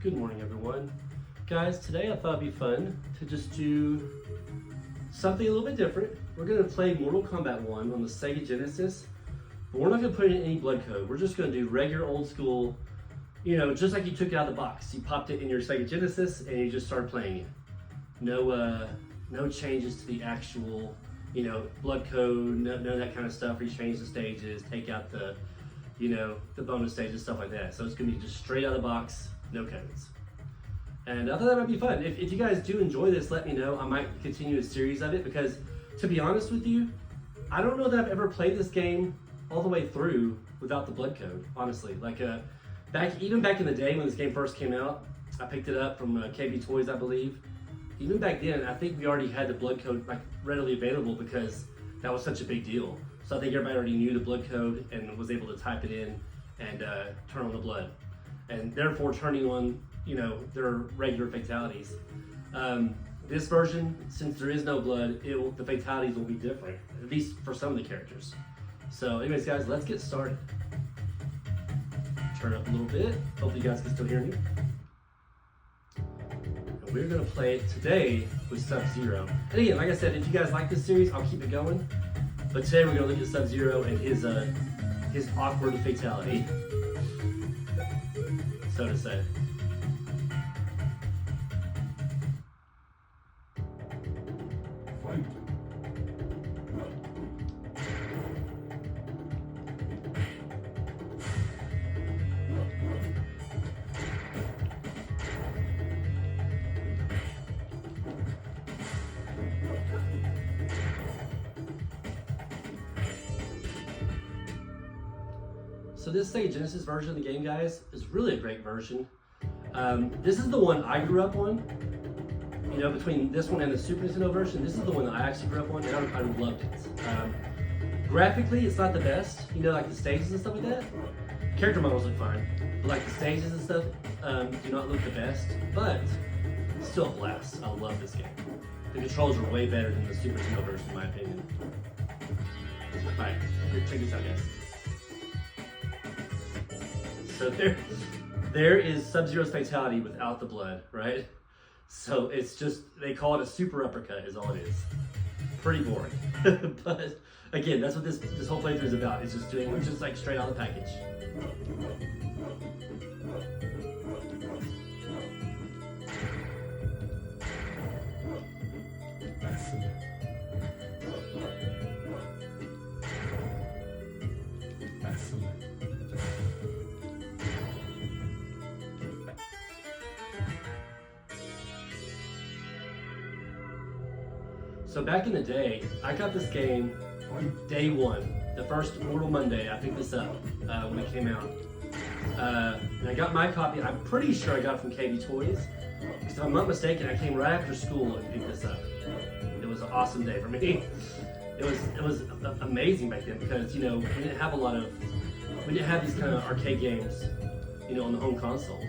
Good morning, everyone. Guys, today I thought it'd be fun to just do something a little bit different. We're gonna play Mortal Kombat 1 on the Sega Genesis, but we're not gonna put in any blood code. We're just gonna do regular old school, just like you took it out of the box. You popped it in your Sega Genesis and you just started playing it. No changes to the actual, blood code, none of that kind of stuff. Rechange the stages, take out the bonus stages, stuff like that. So it's gonna be just straight out of the box, no codes. And I thought that might be fun. If you guys do enjoy this, let me know. I might continue a series of it because, to be honest with you, I don't know that I've ever played this game all the way through without the blood code, honestly. Like, even back in the day when this game first came out, I picked it up from KB Toys, I believe. Even back then, I think we already had the blood code readily available because that was such a big deal. So I think everybody already knew the blood code and was able to type it in and turn on the blood. And therefore turning on, their regular fatalities. This version, since there is no blood, the fatalities will be different, at least for some of the characters. So anyways, guys, let's get started. Turn it up a little bit. Hopefully you guys can still hear me. And we're gonna play it today with Sub-Zero. And again, like I said, if you guys like this series, I'll keep it going. But today we're gonna look at Sub-Zero and his awkward fatality, so to say. So this Sega Genesis version of the game, guys, is really a great version. This is the one I grew up on. Between this one and the Super Nintendo version, this is the one that I actually grew up on, and I loved it. Graphically, it's not the best, like the stages and stuff like that. Character models look fine, but like the stages and stuff do not look the best, but it's still a blast. I love this game. The controls are way better than the Super Nintendo version, in my opinion. Alright, here, check this out, guys. So there is Sub-Zero's fatality without the blood, right? So it's just, they call it a super uppercut is all it is. Pretty boring. But again, that's what this whole playthrough is about. It's just doing, just like straight out of the package. So back in the day, I got this game day one. The first Mortal Monday, I picked this up when it came out. And I got my copy, I'm pretty sure I got it from KB Toys. Because if I'm not mistaken, I came right after school and picked this up. It was an awesome day for me. It was amazing back then because, we didn't have these kind of arcade games, on the home consoles.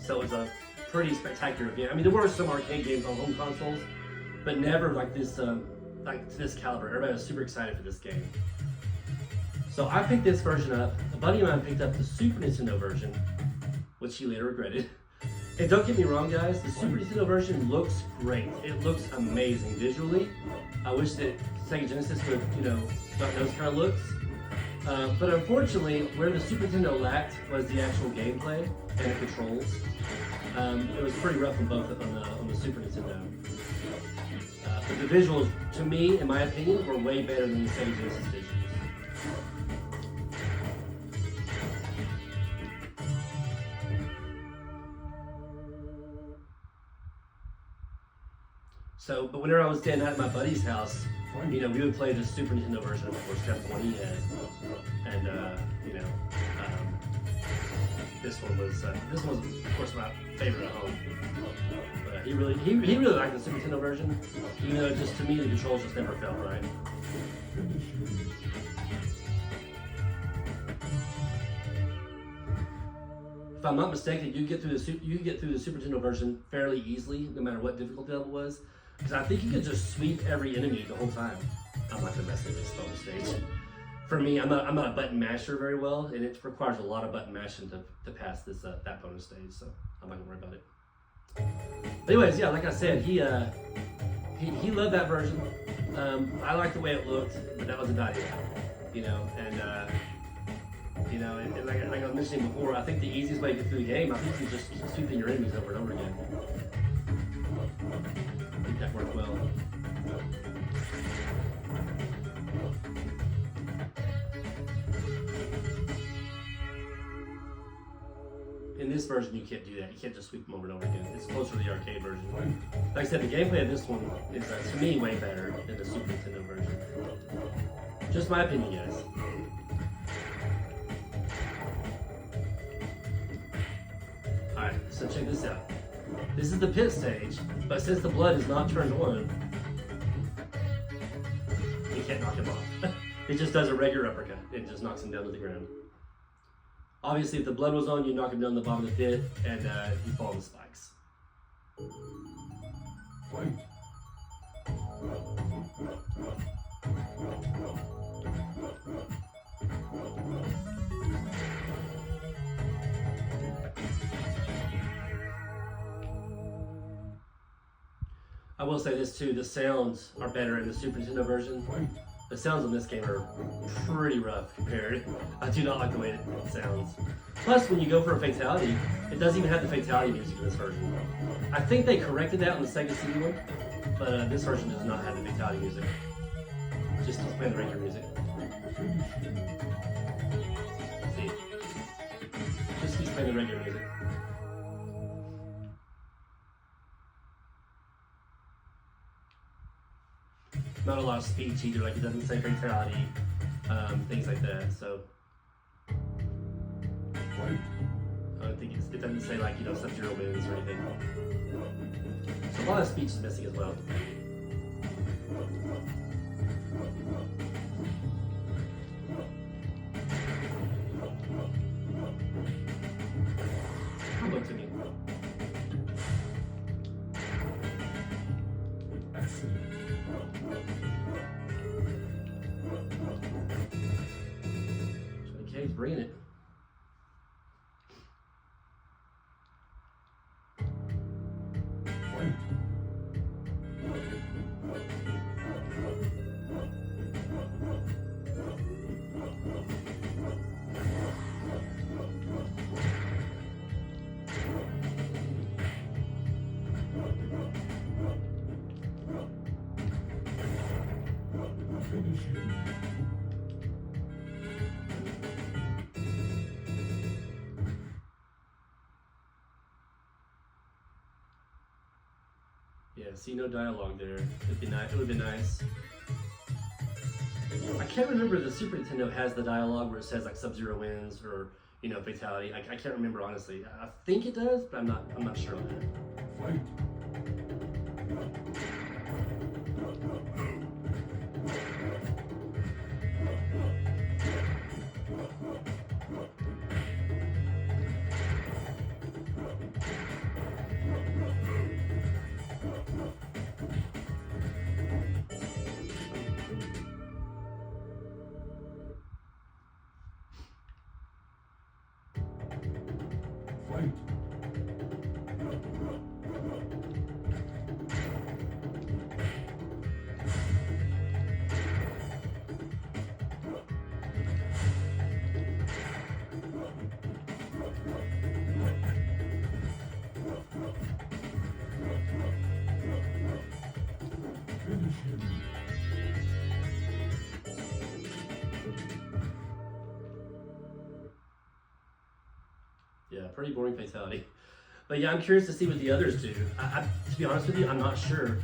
So it was a pretty spectacular game. I mean, there were some arcade games on home consoles, but never like this, to this caliber. Everybody was super excited for this game. So I picked this version up. A buddy of mine picked up the Super Nintendo version, which he later regretted. And don't get me wrong, guys, the Super Nintendo version looks great. It looks amazing visually. I wish that Sega Genesis would, got those kind of looks. But unfortunately, where the Super Nintendo lacked was the actual gameplay and the controls. It was pretty rough on both on the Super Nintendo. But the visuals, to me, in my opinion, were way better than the Sega Genesis visuals. So, but whenever I was staying out at my buddy's house, we would play the Super Nintendo version, of course, that's the one he had. And, this one was, of course, my favorite at home. But he really liked the Super Nintendo version, even though just to me the controls just never felt right. If I'm not mistaken, you could get through the Super Nintendo version fairly easily, no matter what difficulty level it was, because I think you could just sweep every enemy the whole time. I'm not gonna mess with this bonus stage. for me, I'm not a button masher very well, and it requires a lot of button mashing to pass this that bonus stage. So I'm not gonna worry about it. But anyways, yeah, like I said, he loved that version. I liked the way it looked, but that was about it. You know, and like I was mentioning before, I think the easiest way to get through the game, I think, is just keep sweeping your enemies over and over again. I think that worked well. In this version, you can't do that. You can't just sweep them over and over again. It's closer to the arcade version. Like I said, the gameplay of this one is, to me, way better than the Super Nintendo version. Just my opinion, guys. Alright, so check this out. This is the pit stage, but since the blood is not turned on, you can't knock him off. It just does a regular uppercut. It just knocks him down to the ground. Obviously, if the blood was on, you knock him down the bottom of the pit, and you fall in the spikes. I will say this too, the sounds are better in the Super Nintendo version. The sounds in this game are pretty rough compared. I do not like the way it sounds. Plus, when you go for a fatality, it doesn't even have the fatality music in this version. I think they corrected that on the Sega CD one, but this version does not have the fatality music. Just keeps playing the regular music. See? Just keeps playing the regular music. Not a lot of speech either, like it doesn't say fatality, things like that, so. I don't think it doesn't say, like, Sub-Zero wins or anything. So a lot of speech is missing as well. Come look to me. Okay, he's bringing it. Yeah, see, no dialogue there. It'd be nice. It would be nice. I can't remember if the Super Nintendo has the dialogue where it says like Sub-Zero wins or fatality. I can't remember honestly. I think it does, but I'm not sure on that. Yeah, pretty boring fatality. But yeah, I'm curious to see what the others do. To be honest with you, I'm not sure.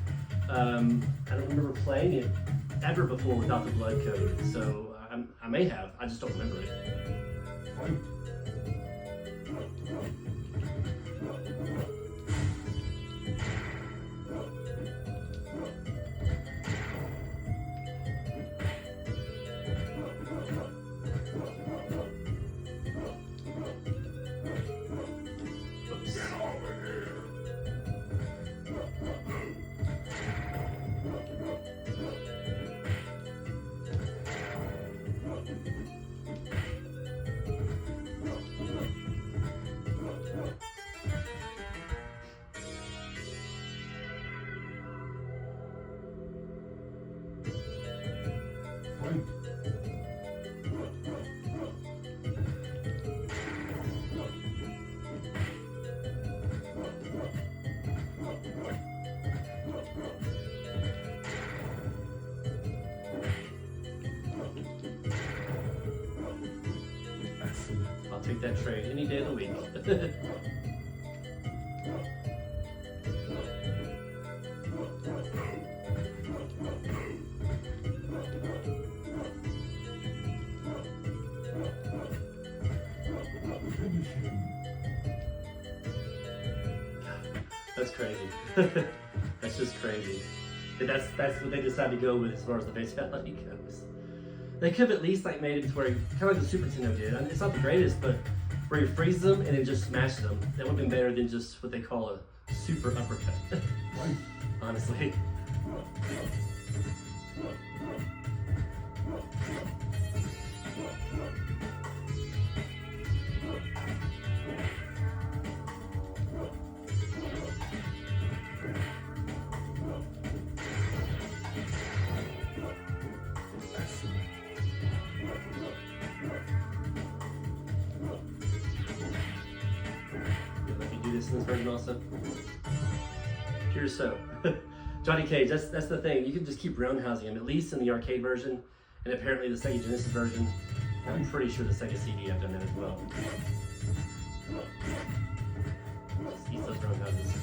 I don't remember playing it ever before without the blood code, so I may have. I just don't remember it. that trade any day of the week. That's crazy. That's just crazy. That's what they decided to go with as far as the Fatality goes. They could have at least like made it to where, kind of like the Super Nintendo did. I mean, it's not the greatest, but where you freeze them and then just smash them. That would have been better than just what they call a super uppercut. Honestly. This in this version also. Here's so. Johnny Cage, that's the thing. You can just keep roundhousing him, at least in the arcade version, and apparently the Sega Genesis version. I'm pretty sure the Sega CD I've done that as well. Just eat those roundhouses.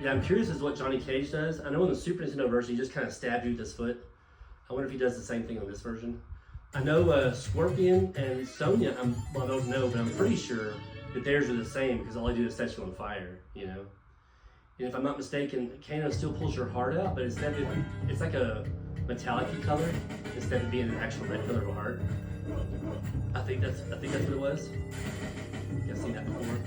Yeah, I'm curious as to what Johnny Cage does. I know in the Super Nintendo version, he just kind of stabs you with his foot. I wonder if he does the same thing on this version. I know Scorpion and Sonya, I don't know, but I'm pretty sure that theirs are the same because all they do is set you on fire, you know? And if I'm not mistaken, Kano still pulls your heart out, but instead of, it's like a metallic color instead of being an actual red color of a heart. I think that's what it was. I've seen that before.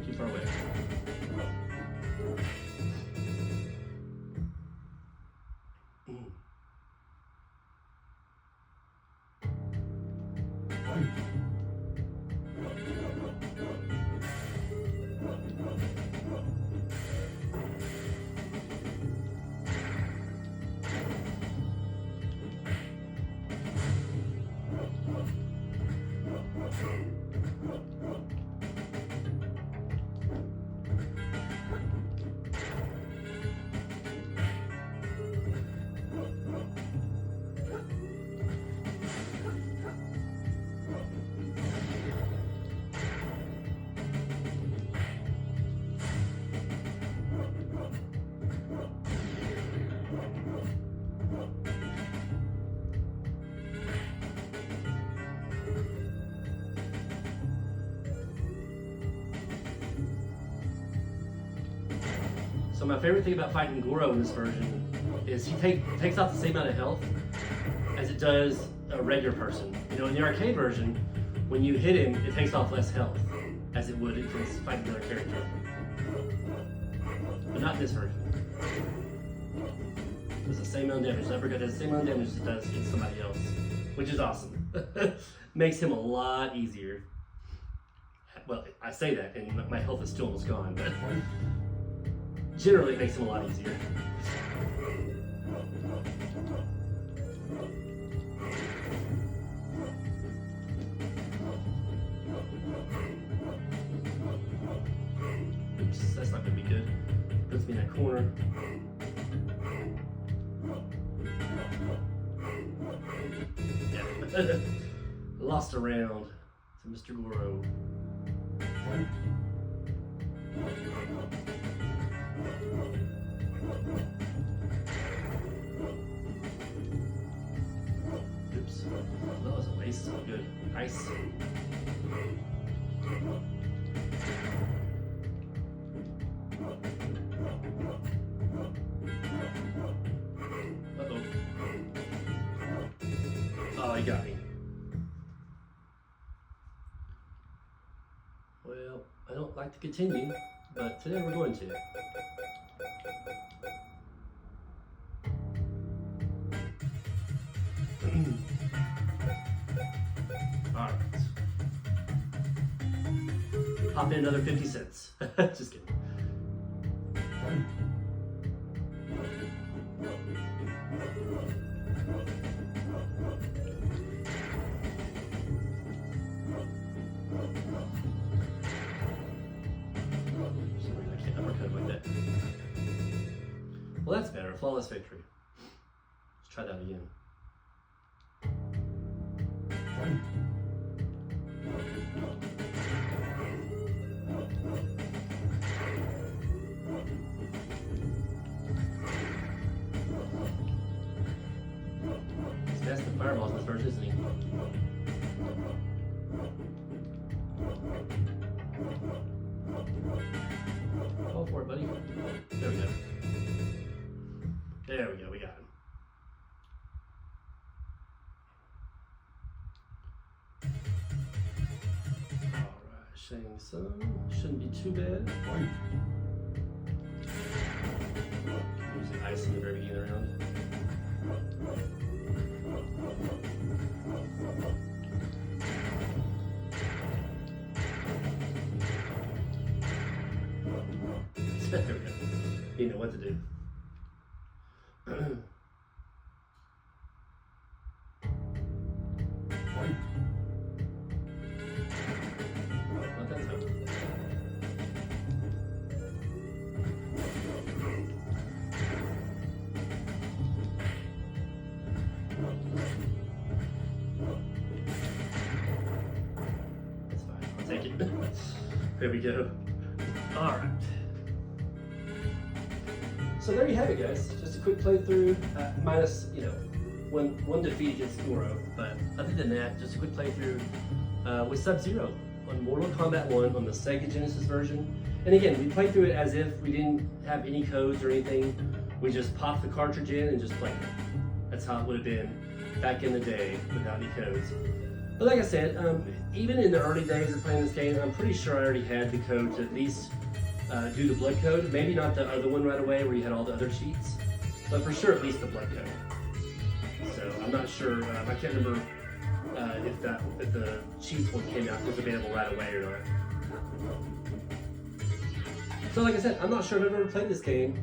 Too far away. So my favorite thing about fighting Goro in this version is he takes off the same amount of health as it does a regular person. You know, in the arcade version, when you hit him, it takes off less health as it would if it's fighting another character. But not this version. It's the same amount of damage. The uppercut does the same amount of damage as it does against somebody else, which is awesome. Makes him a lot easier. Well, I say that, and my health is still almost gone, but generally it makes him a lot easier. Oops, that's not gonna be good. Puts me in that corner. Yeah. Lost a round to Mr. Goro. Oops, that was a waste. So good. Nice. you got me. Well, I don't like to continue, but today we're going to. All right. Pop in another 50 cents. Just kidding. I can't uppercut like that. Well, that's better. Flawless victory. Let's try that again. That's the fireballs in this version, isn't he? Go for it, buddy. There we go. There we go, we got him. Alright, Shang Tsung. Shouldn't be too bad. Use the ice in the very beginning of the round. There we go. You know what to do. Not that time. That's fine. I'll take it. There we go. All right. So there you have it, guys. Just a quick playthrough, minus, one defeat against Goro. But other than that, just a quick playthrough with Sub-Zero on Mortal Kombat 1 on the Sega Genesis version. And again, we played through it as if we didn't have any codes or anything. We just popped the cartridge in and just played it. That's how it would have been back in the day without any codes. But like I said, even in the early days of playing this game, I'm pretty sure I already had the code to at least do the blood code. Maybe not the other one right away where you had all the other cheats, but for sure at least the blood code. So I'm not sure, I can't remember if the cheats one came out was available right away or not. So like I said, I'm not sure if I've ever played this game,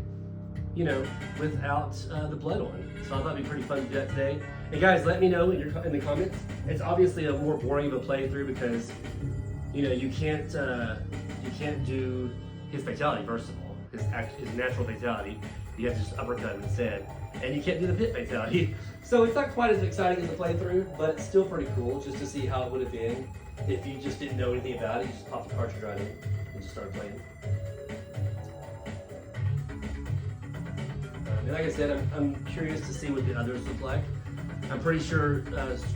without the blood on. So I thought it'd be pretty fun to do that today. And guys, let me know in the comments. It's obviously a more boring of a playthrough because, you can't do his fatality, first of all, his natural fatality. You have to just uppercut him instead. And you can't do the pit fatality. So it's not quite as exciting as the playthrough, but it's still pretty cool just to see how it would have been if you just didn't know anything about it. You just pop the cartridge right in and just start playing. And like I said, I'm curious to see what the others look like. I'm pretty sure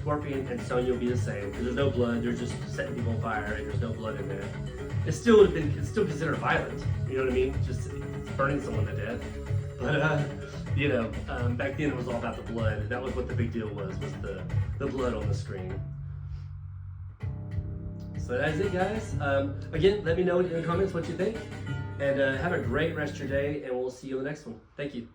Scorpion and Sonya will be the same because there's no blood. They're just setting people on fire and there's no blood in there. It's still considered violent. You know what I mean? Just burning someone to death. But back then it was all about the blood. That was what the big deal was the blood on the screen. So that's it, guys. Again, let me know in the comments what you think, and have a great rest of your day. And we'll see you on the next one. Thank you.